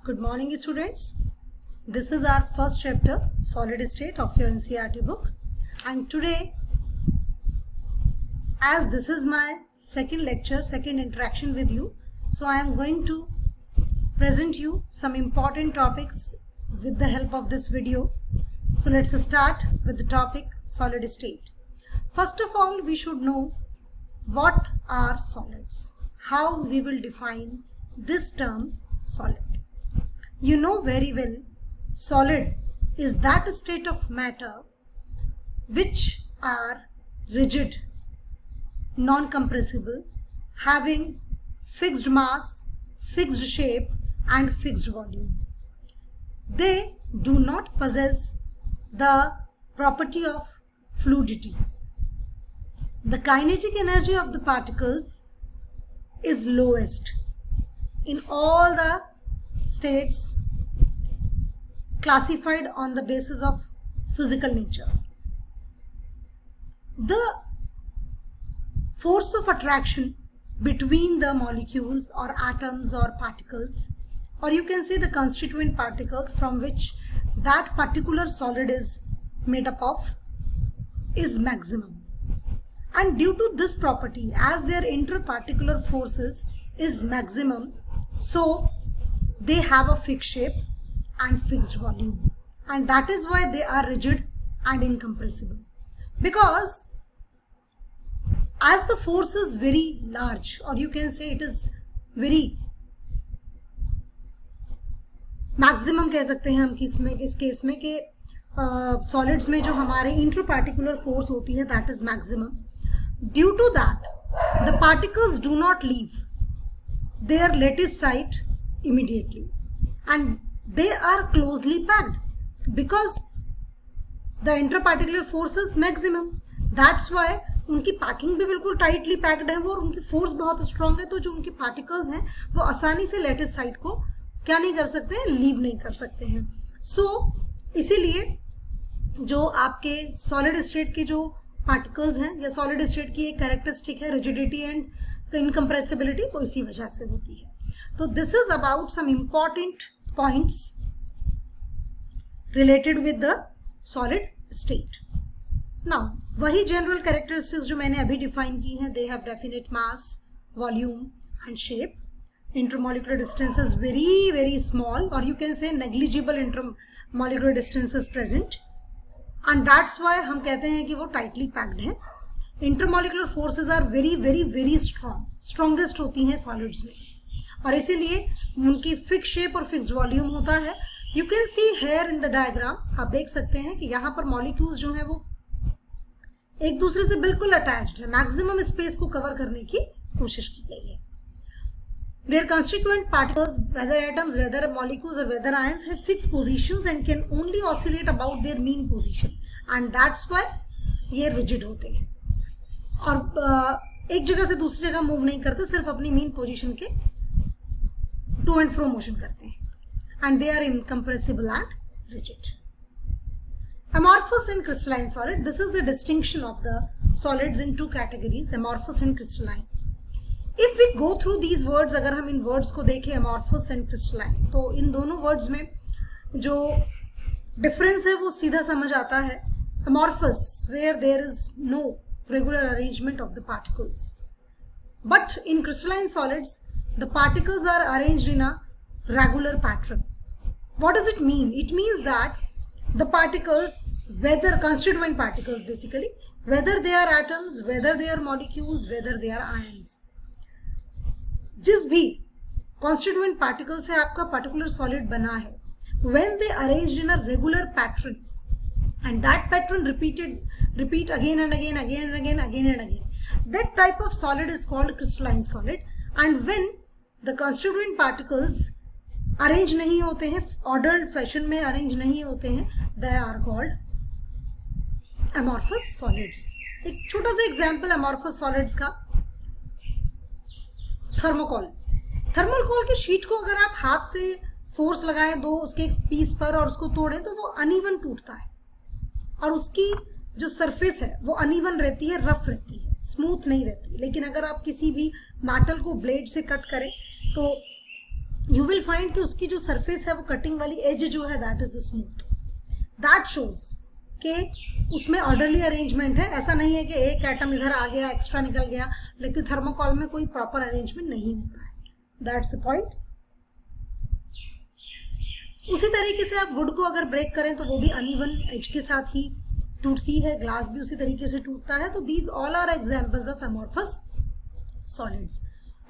Good morning, students. This is our first chapter, Solid State of your NCERT book. And today, as this is my second lecture, second interaction with you, so I am going to present you some important topics with the help of this video. So let's start with the topic solid state. First of all, we should know what are solids, how we will define this term solid. You know very well, solid is that state of matter which are rigid, non-compressible, having fixed mass, fixed shape and fixed volume. They do not possess the property of fluidity. The kinetic energy of the particles is lowest in all the states classified on the basis of physical nature. The force of attraction between the molecules or atoms or particles, or you can say the constituent particles from which that particular solid is made up of, is maximum. And due to this property, as their interparticular forces is maximum, so they have a fixed shape and fixed volume, and that is why they are rigid and incompressible. Because as the force is very large, or you can say it is very maximum कह सकते हैं हम इस case में कि solids में जो हमारे इंटरपार्टिकुलर फोर्स होती है that is maximum. Due to that the particles do not leave their lattice site immediately and they are closely packed because the interparticular force is maximum. That's why उनकी packing भी बिल्कुल tightly packed है वो, और उनकी force बहुत strong है, तो जो उनके पार्टिकल्स हैं वो आसानी से लेटिस साइट को क्या नहीं कर सकते हैं, लीव नहीं कर सकते हैं. इसीलिए जो आपके सॉलिड स्टेट के जो पार्टिकल्स हैं या सॉलिड स्टेट की एक कैरेक्टरिस्टिक है रिजिडिटी एंड इनकम्प्रेसिबिलिटी, वो इसी वजह से होती है. तो this is about some important points related with the solid state. Now वही जनरल कैरेक्टरिस्टिक्स जो मैंने अभी डिफाइन की हैं, they have definite mass, volume and shape. Intermolecular distance is very very small, और you can say negligible intermolecular distance is present, and that's why हम कहते हैं कि वो टाइटली पैक्ड है. Intermolecular forces are very very very strongest होती हैं solids में, और इसीलिए उनकी फिक्स शेप और फिक्स वॉल्यूम होता है. You can see here in the diagram, आप देख सकते हैं कि यहाँ पर मॉलिक्यूल्स जो हैं वो एक दूसरे से बिल्कुल अटैच्ड है, मैक्सिमम स्पेस को कवर करने की कोशिश की गई है. Their constituent particles, whether atoms, whether molecules or whether ions, have fixed positions and can only oscillate about their mean position, and that's why ये rigid होते हैं और एक जगह से दूसरी जगह मूव नहीं करते, सिर्फ अपनी मीन पोजीशन के टू एंड फ्रो मोशन करते हैं. And they are incompressible and rigid. Amorphous and crystalline solid. This is the distinction of the solids in two categories, amorphous and crystalline. If we go through these words, अगर हम इन words को देखें amorphous and crystalline, तो इन दोनों words में जो difference है वो सीधा समझ आता है. Amorphous, where there is no regular arrangement of the particles, but in crystalline solids the particles are arranged in a regular pattern. What does it mean? It means that the particles, whether constituent particles basically, whether they are atoms, whether they are molecules, whether they are ions, जिस भी constituent particle से आपका particular solid बना है, when they arranged in a regular pattern and that pattern repeat again and again, again and again, again and again, that type of solid is called crystalline solid. And when the constituent particles arrange नहीं होते हैं, ordered fashion में arrange नहीं होते हैं, they are called amorphous solids. एक छोटा सा एग्जाम्पल amorphous solids का, थर्मोकोल. थर्मोकोल की शीट को अगर आप हाथ से फोर्स लगाएं दो उसके पीस पर और उसको तोड़ें तो वो अनइवन टूटता है, और उसकी जो सरफेस है वो अनइवन रहती है, रफ रहती है, स्मूथ नहीं रहती. लेकिन अगर आप किसी भी मेटल को ब्लेड से कट करें तो यू विल फाइंड कि उसकी जो सरफेस है वो कटिंग वाली एज जो है that is smooth. That shows कि उसमें ऑर्डरली अरेंजमेंट है. ऐसा नहीं है कि एक एटम इधर आ गया एक्स्ट्रा निकल गया, लेकिन थर्मोकॉल में कोई प्रॉपर अरेंजमेंट नहीं होता है. That's the point. उसी तरीके से आप वुड को अगर ब्रेक करें तो वो भी अनइवन एज के साथ ही टूटती है. ग्लास भी उसी तरीके से टूटता है. तो these all are examples of amorphous solids.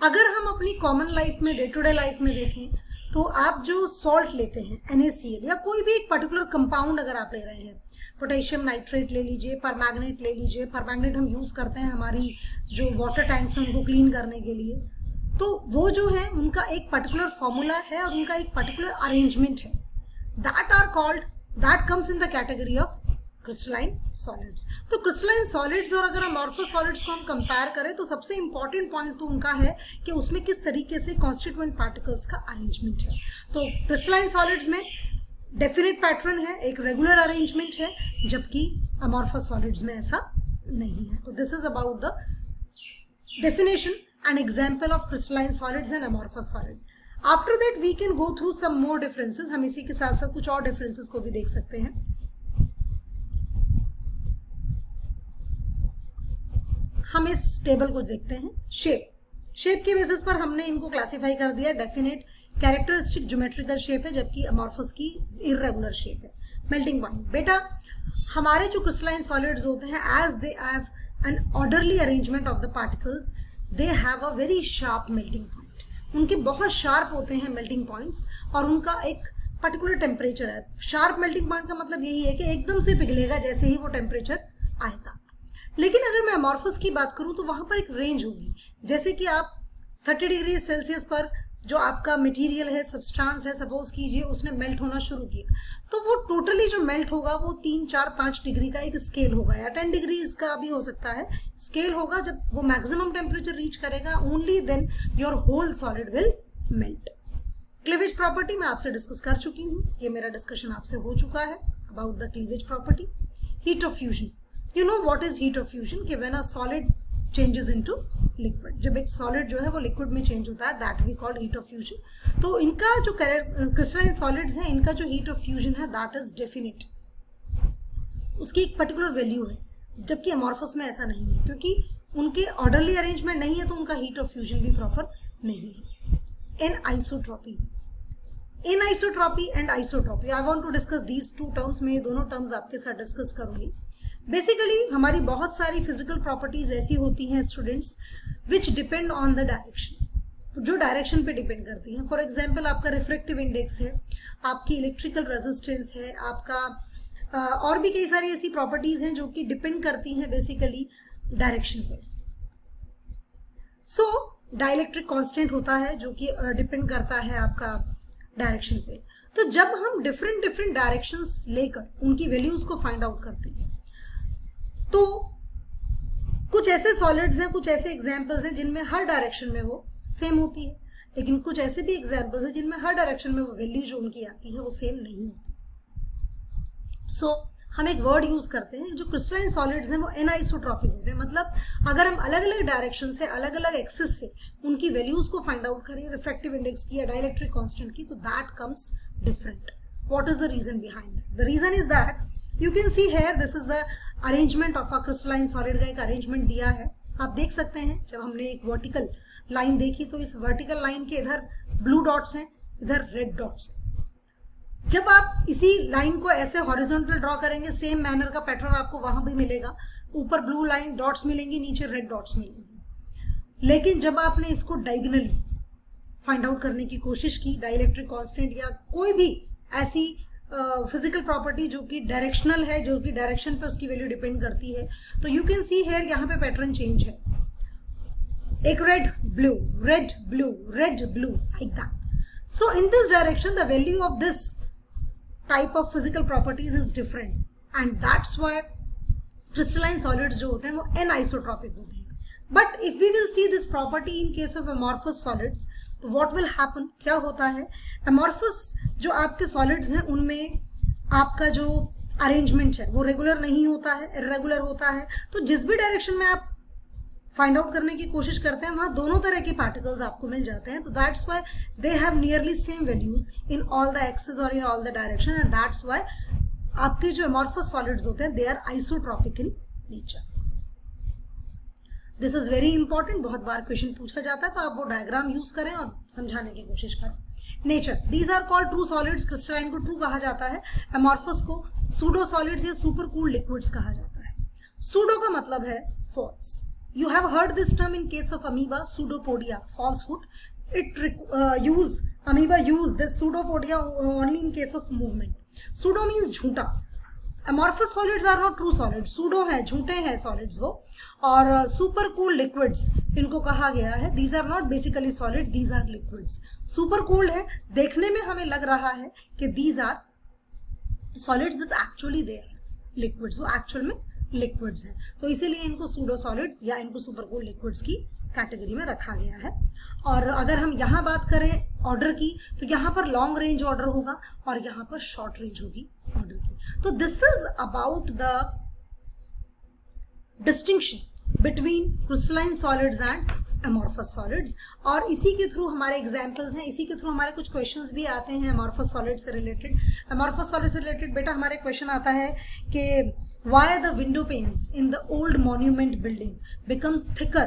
अगर हम अपनी कॉमन लाइफ में, डे टू डे लाइफ में देखें तो आप जो सॉल्ट लेते हैं NaCl या कोई भी एक पर्टिकुलर कंपाउंड अगर आप ले रहे हैं, पोटेशियम नाइट्रेट ले लीजिए, परमैंगनेट ले लीजिए. परमैंगनेट हम यूज करते हैं हमारी जो वाटर टैंक्स हैं उनको क्लीन करने के लिए. तो वो जो है उनका एक पर्टिकुलर फॉर्मूला है और उनका एक पर्टिकुलर अरेंजमेंट है. That comes in the category of crystalline solids. तो क्रिस्टलाइन सॉलिड्स और अगर अमॉर्फस सॉलिड्स को हम कंपेयर करें तो सबसे इंपॉर्टेंट पॉइंट तो उनका है कि उसमें किस तरीके से कॉन्स्टिट्यूएंट पार्टिकल्स का अरेंजमेंट है. तो क्रिस्टलाइन सॉलिड्स में डेफिनेट पैटर्न है, एक रेगुलर अरेंजमेंट है, जबकि अमॉर्फस सॉलिड्स में ऐसा नहीं है. तो this is about the definition and example of crystalline solids and amorphous solid. After that we can go through some more differences. हम इसी के साथ साथ कुछ और डिफरेंसेस को भी देख सकते हैं. हम इस टेबल को देखते हैं. शेप के बेसिस पर हमने इनको क्लासिफाई कर दिया. डेफिनेट कैरेक्टरिस्टिक ज्योमेट्रिकल शेप है, जबकि अमॉर्फस की इर्रेगुलर शेप है. Melting point. बेटा हमारे जो क्रिस्टलाइन सॉलिड्स होते हैं, as they have an orderly arrangement of the particles, they have a very sharp melting point. उनके बहुत शार्प होते हैं मेल्टिंग पॉइंट्स और उनका एक पर्टिकुलर टेम्परेचर है. शार्प मेल्टिंग पॉइंट का मतलब यही है कि एकदम से पिघलेगा जैसे ही वो टेम्परेचर आएगा. लेकिन अगर मैं अमॉर्फस की बात करूं तो वहां पर एक रेंज होगी. जैसे कि आप 30 डिग्री सेल्सियस पर जो आपका मटेरियल है, सब्सटेंस है, सपोज कीजिए उसने मेल्ट होना शुरू किया, तो वो टोटली जो मेल्ट होगा वो 3, 4, 5 डिग्री का एक स्केल होगा, या 10 डिग्री इसका भी हो सकता है स्केल होगा. जब वो मैक्सिमम टेम्परेचर रीच करेगा, only then your whole solid will melt. Cleavage property मैं आपसे डिस्कस कर चुकी हूँ. ये मेरा डिस्कशन आपसे हो चुका है about the cleavage property. Heat of fusion. You know what is heat of fusion? कि when a solid changes into liquid, जब एक solid जो है वो liquid में change होता है, that we call heat of fusion. तो इनका जो crystalline solids है, इनका जो heat of fusion है that is definite. उसकी एक particular value है, जबकि amorphous में ऐसा नहीं है, क्योंकि उनके orderly arrangement नहीं है तो उनका heat of fusion भी proper नहीं है. Anisotropy. Anisotropy and isotropy. I want to discuss these two terms. मैं ये दोनों terms आपके साथ discuss करूंगी. बेसिकली हमारी बहुत सारी फिजिकल प्रॉपर्टीज ऐसी होती हैं students which depend on the direction, जो डायरेक्शन पे डिपेंड करती हैं. फॉर एग्जांपल आपका रिफ्रैक्टिव इंडेक्स है, आपकी इलेक्ट्रिकल रेजिस्टेंस है, आपका और भी कई सारी ऐसी प्रॉपर्टीज हैं जो कि डिपेंड करती हैं बेसिकली डायरेक्शन पे. सो डाइलेक्ट्रिक कांस्टेंट होता है जो कि डिपेंड करता है आपका डायरेक्शन पे. तो जब हम डिफरेंट डायरेक्शंस लेकर उनकी वैल्यूज को फाइंड आउट करते हैं तो कुछ ऐसे सॉलिड्स हैं, कुछ ऐसे एग्जांपल्स हैं जिनमें हर डायरेक्शन में वो सेम होती है, लेकिन कुछ ऐसे भी एग्जांपल्स हैं जिनमें हर डायरेक्शन में वो वैल्यू जो उनकी आती है वो सेम नहीं होती. सो हम एक वर्ड यूज करते हैं, जो क्रिस्टलाइन सॉलिड्स हैं वो एनाइसोट्रॉपिक होते हैं. मतलब अगर हम अलग अलग डायरेक्शन से, अलग अलग एक्सिस से उनकी वैल्यूज को फाइंड आउट करें, रिफ्रैक्टिव इंडेक्स की या डाइलेक्ट्रिक कांस्टेंट की, तो that comes different. What is the reason behind that? The reason is that you can see here, this is the arrangement of a crystalline solid का एक arrangement दिया है. आप देख सकते हैं जब हमने एक वर्टिकल लाइन देखी तो इस वर्टिकल लाइन के इधर ब्लू डॉट्स हैं, इधर रेड डॉट्स हैं. जब आप इसी लाइन को ऐसे हॉरिजॉन्टल ड्रॉ करेंगे, सेम मैनर का पैटर्न आपको वहां भी मिलेगा. ऊपर ब्लू लाइन डॉट्स मिलेंगी, नीचे रेड डॉट्स मिलेंगी. लेकिन जब आपने इसको डायगोनली फाइंड आउट करने की कोशिश की, डाइलेक्ट्रिक कांस्टेंट या कोई भी ऐसी फिजिकल प्रॉपर्टी जो कि डायरेक्शनल है, जो कि डायरेक्शन पे उसकी वैल्यू डिपेंड करती है, तो यू कैन सी हेयर यहाँ पे पैटर्न चेंज है. एक red blue, red blue, red blue, like that. So in this direction the value of this type of physical properties is different, and that's why crystalline solids जो होते हैं वो anisotropic होते हैं. But if we will see this property in case of amorphous solids, तो what will happen, क्या होता है, अमॉर्फस जो आपके सॉलिड्स हैं उनमें आपका जो अरेंजमेंट है वो रेगुलर नहीं होता है, इर्रेगुलर होता है. तो जिस भी डायरेक्शन में आप फाइंड आउट करने की कोशिश करते हैं, वहां दोनों तरह के पार्टिकल्स आपको मिल जाते हैं. तो that's why they have nearly same values in all the axes और in all the direction, and that's why आपके जो अमॉर्फस सॉलिड्स होते हैं they are isotropic in nature. This is very important, बहुत बार क्वेश्चन पूछा जाता है, तो आप वो डायग्राम यूज करें और समझाने की कोशिश करें. Nature, these are called true solids. क्रिस्टलाइन को ट्रू कहा जाता है, अमॉर्फस को सूडो सॉलिड्स या सुपर कूल लिक्विड्स कहा जाता है. सूडो का मतलब है false. You have heard this term in case of amoeba, pseudopodia, falsehood. Amoeba use this pseudopodia only in case of movement. Pseudo means झूठा. Amorphous solids are not true solids. Pseudo है, झूठे हैं solids वो. और super cooled liquids इनको कहा गया है. These are not basically solids, these are liquids. Super cooled है, देखने में हमें लग रहा है कि these are solids, but actually they are liquids. वो actual में लिक्विड्स हैं, तो इसीलिए इनको सूडो सॉलिड्स या इनको सुपरकूल लिक्विड्स की कैटेगरी में रखा गया है. और अगर हम यहाँ बात करें ऑर्डर की, तो यहाँ पर लॉन्ग रेंज ऑर्डर होगा और यहाँ पर शॉर्ट रेंज होगी ऑर्डर की. तो this is about the distinction between crystalline solids and amorphous solids. और इसी के थ्रू हमारे एग्जाम्पल्स हैं, इसी के थ्रू हमारे कुछ क्वेश्चंस भी आते हैं अमॉर्फस सॉलिड से रिलेटेड. अमॉर्फस सॉलिड से रिलेटेड बेटा हमारे क्वेश्चन आता है कि why the window panes in the old monument building becomes thicker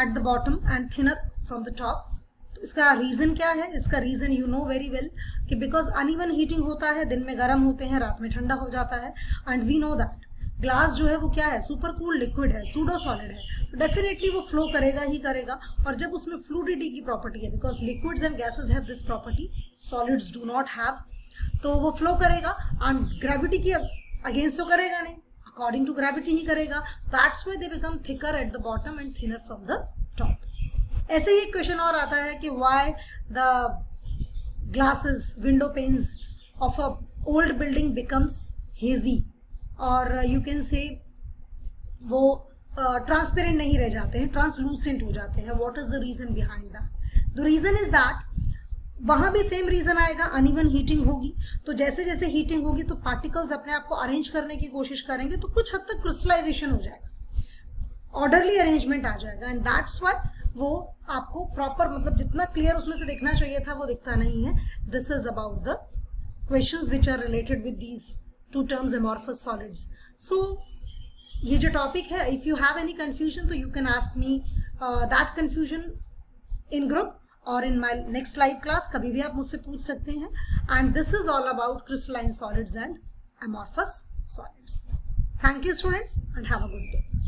at the bottom and thinner from the top. तो इसका रीजन क्या है? इसका reason you know very well कि बिकॉज अनइवन हीटिंग होता है, दिन में गर्म होते हैं, रात में ठंडा हो जाता है. And we know that glass जो है वो क्या है? सुपर कूल लिक्विड है, सूडो सॉलिड है, तो डेफिनेटली वो फ्लो करेगा ही करेगा. और जब उसमें फ्लूडिटी की प्रॉपर्टी है, because liquids and gases have this property, solids do not have, तो वो फ्लो करेगा. एंड ग्रेविटी की अगेंस्ट तो करेगा नहीं, अकॉर्डिंग टू ग्रेविटी ही करेगा. That's why they become thicker at the bottom and thinner from the top. ऐसे ही एक क्वेश्चन और आता है कि why the glasses, window pains of a old building becomes hazy, और यू कैन से वो ट्रांसपेरेंट नहीं रह जाते हैं, ट्रांसलूसेंट हो जाते हैं. What is the reason behind that? The reason is that वहां भी सेम रीजन आएगा, अनइवन हीटिंग होगी. तो जैसे जैसे हीटिंग होगी तो पार्टिकल्स अपने आप को अरेंज करने की कोशिश करेंगे, तो कुछ हद तक क्रिस्टलाइजेशन हो जाएगा, ऑर्डरली अरेंजमेंट आ जाएगा. एंड दैट्स व्हाई वो आपको प्रॉपर, मतलब जितना क्लियर उसमें से दिखना चाहिए था वो दिखता नहीं है. This is about the questions which are related with these two terms amorphous solids. So ये जो टॉपिक है, if you have any confusion तो you can ask me that confusion in group और in my next live class. कभी भी आप मुझसे पूछ सकते हैं. And this is all about crystalline solids and amorphous solids. Thank you students and have a good day.